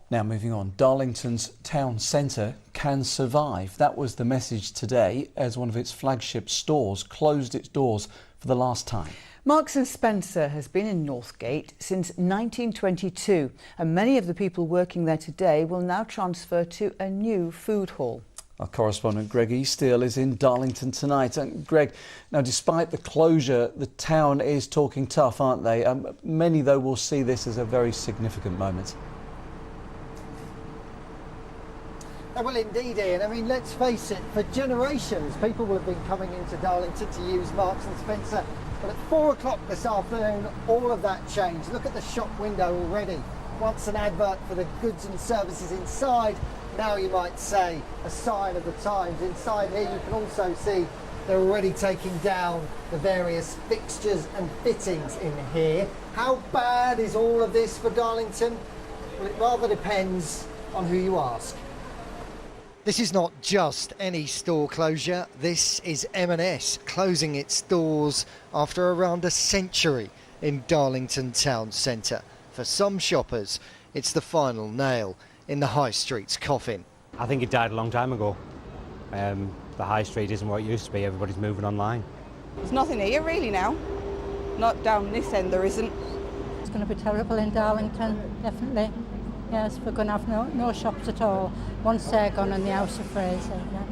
Now moving on, Darlington's town centre can survive. That was the message today as one of its flagship stores closed its doors for the last time. Marks & Spencer has been in Northgate since 1922 and many of the people working there today will now transfer to a new food hall. Our correspondent Greg Easteel is in Darlington tonight. And Greg, now despite the closure, the town is talking tough, aren't they? Many though will see this as a very significant moment. Well, indeed, Ian. I mean, let's face it, for generations, people will have been coming into Darlington to use Marks & Spencer. But at 4 o'clock this afternoon, all of that changed. Look at the shop window already. Once an advert for the goods and services inside, now you might say a sign of the times. Inside here, you can also see they're already taking down the various fixtures and fittings in here. How bad is all of this for Darlington? Well, it rather depends on who you ask. This is not just any store closure, this is M&S closing its doors after around a century in Darlington town centre. For some shoppers, it's the final nail in the high street's coffin. I think it died a long time ago. The high street isn't what it used to be, everybody's moving online. There's nothing here really now, not down this end there isn't. It's going to be terrible in Darlington, definitely. Yes, we're going to have no shops at all once they're gone in the House of Fraser. Yeah.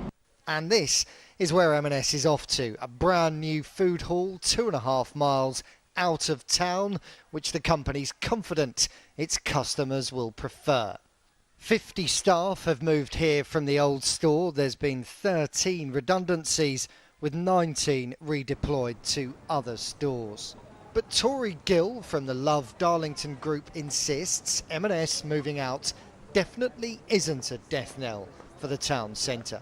And this is where M&S is off to, a brand new food hall 2.5 miles out of town, which the company's confident its customers will prefer. 50 staff have moved here from the old store. There's been 13 redundancies, with 19 redeployed to other stores. But Tori Gill from the Love Darlington Group insists M&S moving out definitely isn't a death knell for the town centre.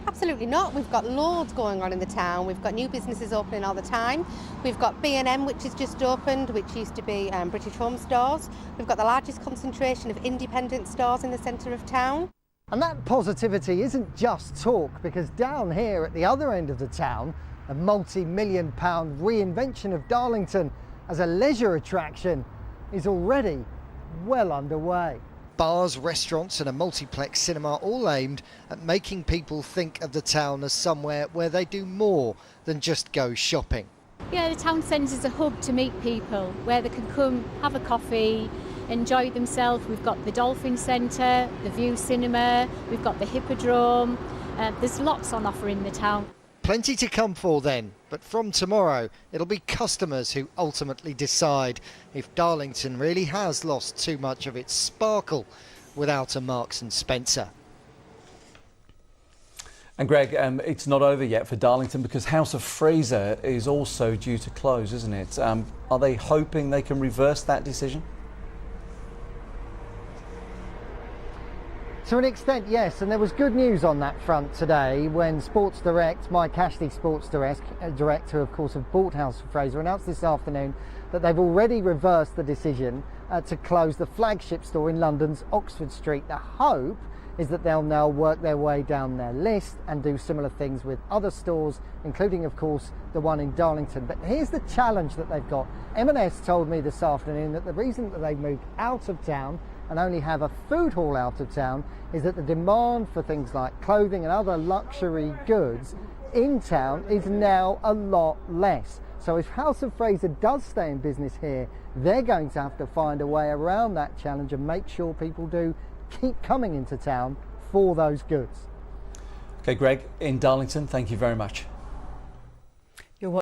Absolutely not. We've got loads going on in the town. We've got new businesses opening all the time. We've got B&M, which has just opened, which used to be British Home Stores. We've got the largest concentration of independent stores in the centre of town. And that positivity isn't just talk, because down here at the other end of the town, a multi-million-pound reinvention of Darlington as a leisure attraction is already well underway. Bars, restaurants and a multiplex cinema all aimed at making people think of the town as somewhere where they do more than just go shopping. Yeah, the town centre is a hub to meet people where they can come, have a coffee, enjoy themselves. We've got the Dolphin Centre, the View Cinema, we've got the Hippodrome. There's lots on offer in the town. Plenty to come for then, but from tomorrow it'll be customers who ultimately decide if Darlington really has lost too much of its sparkle without a Marks & Spencer. And Greg, it's not over yet for Darlington because House of Fraser is also due to close, isn't it? Are they hoping they can reverse that decision? To an extent, yes, and there was good news on that front today when Sports Direct, Mike Ashley Sports Direct, who of course have bought House of Fraser, announced this afternoon that they've already reversed the decision to close the flagship store in London's Oxford Street. The hope is that they'll now work their way down their list and do similar things with other stores, including of course the one in Darlington. But here's the challenge that they've got. M&S told me this afternoon that the reason that they've moved out of town and only have a food hall out of town is that the demand for things like clothing and other luxury goods in town is now a lot less. So if House of Fraser does stay in business here, they're going to have to find a way around that challenge and make sure people do keep coming into town for those goods. Okay, Greg, in Darlington, thank you very much.